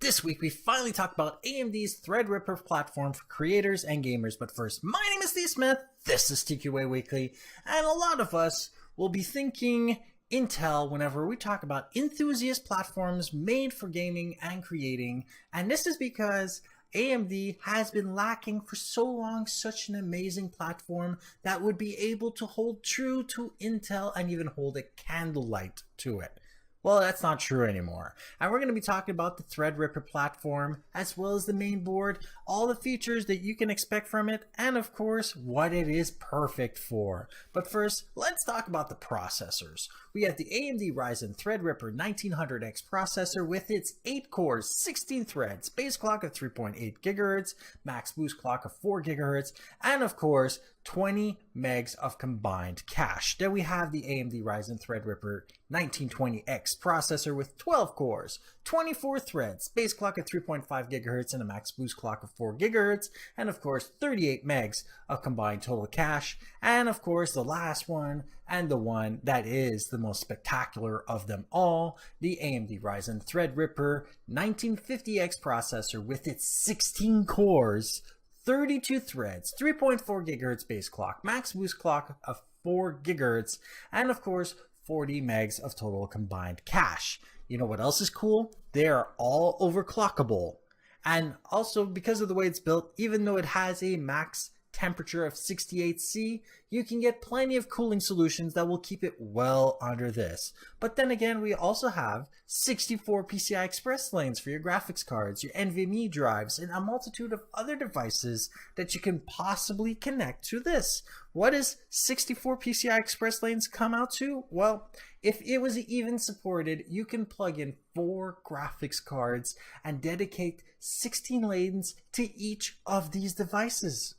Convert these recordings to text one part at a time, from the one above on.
This week we finally talk about AMD's Threadripper platform for creators and gamers. But first, my name is Steve Smith, this is TQA Weekly, and a lot of us will be thinking Intel whenever we talk about enthusiast platforms made for gaming and creating, and this is because AMD has been lacking for so long such an amazing platform that would be able to hold true to Intel and even hold a candlelight to it. Well, that's not true anymore. And we're going to be talking about the Threadripper platform, as well as the main board, all the features that you can expect from it, and of course, what it is perfect for. But first, let's talk about the processors. We have the AMD Ryzen Threadripper 1900X processor with its 8 cores, 16 threads, base clock of 3.8 GHz, max boost clock of 4 GHz, and of course, 20 megs of combined cache. Then we have the AMD Ryzen Threadripper 1920X processor with 12 cores, 24 threads, base clock of 3.5 GHz and a max boost clock of 4 GHz, and of course 38 megs of combined total cache. And of course the last one, and the one that is the most spectacular of them all, the AMD Ryzen Threadripper 1950X processor with its 16 cores, 32 threads, 3.4 GHz base clock, max boost clock of 4 GHz, and of course 40 megs of total combined cache. You know what else is cool? They are all overclockable. And also, because of the way it's built, even though it has a max temperature of 68°C, you can get plenty of cooling solutions that will keep it well under this. But then again, we also have 64 PCI Express lanes for your graphics cards, your NVMe drives, and a multitude of other devices that you can possibly connect to this. What does 64 PCI Express lanes come out to? Well, if it was even supported, you can plug in 4 graphics cards and dedicate 16 lanes to each of these devices.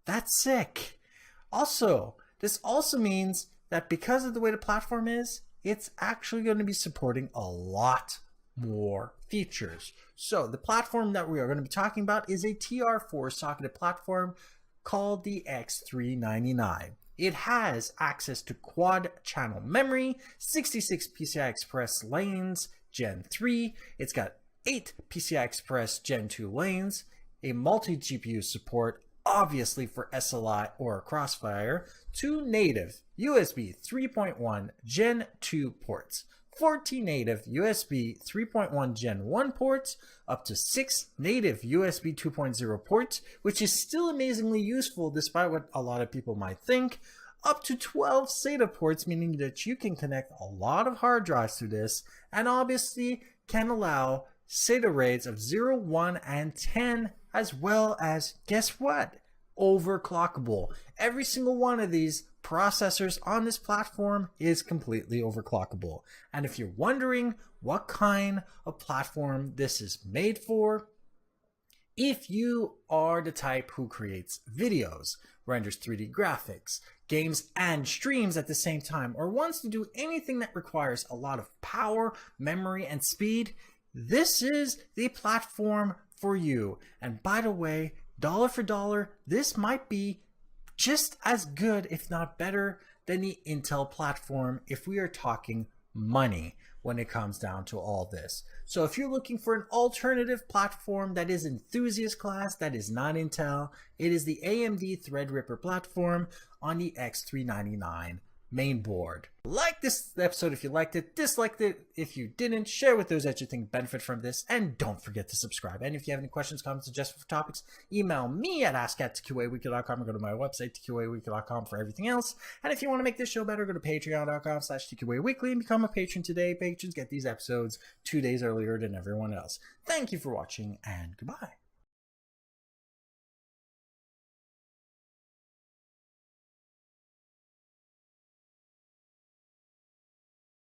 That's sick. Also, this also means that because of the way the platform is, it's actually going to be supporting a lot more features. So the platform that we are going to be talking about is a TR4 socketed platform called the X399. It has access to quad channel memory, 66 PCI Express lanes, Gen 3. It's got 8 PCI Express Gen 2 lanes, a multi-GPU support, obviously for SLI or Crossfire, 2 native USB 3.1 Gen 2 ports, 14 native USB 3.1 Gen 1 ports, up to 6 native USB 2.0 ports, which is still amazingly useful despite what a lot of people might think, up to 12 SATA ports, meaning that you can connect a lot of hard drives to this, and obviously can allow SATA rates of 0, 1, and 10, as well as, guess what? Overclockable. Every single one of these processors on this platform is completely overclockable. And if you're wondering what kind of platform this is made for, if you are the type who creates videos, renders 3D graphics, games and streams at the same time, or wants to do anything that requires a lot of power, memory, and speed, this is the platform for you. And by the way, dollar for dollar, this might be just as good, if not better, than the Intel platform if we are talking money when it comes down to all this. So if you're looking for an alternative platform that is enthusiast class, that is not Intel, it is the AMD Threadripper platform on the X399 main board. Like this episode if you liked it, disliked it if you didn't, share with those that you think benefit from this, and don't forget to subscribe. And if you have any questions, comments, suggestions for topics, email me at ask@tqaweekly.com or go to my website, tqaweekly.com, for everything else. And if you want to make this show better, go to patreon.com/tqaweekly and become a patron today. Patrons get these episodes 2 days earlier than everyone else. Thank you for watching, and goodbye.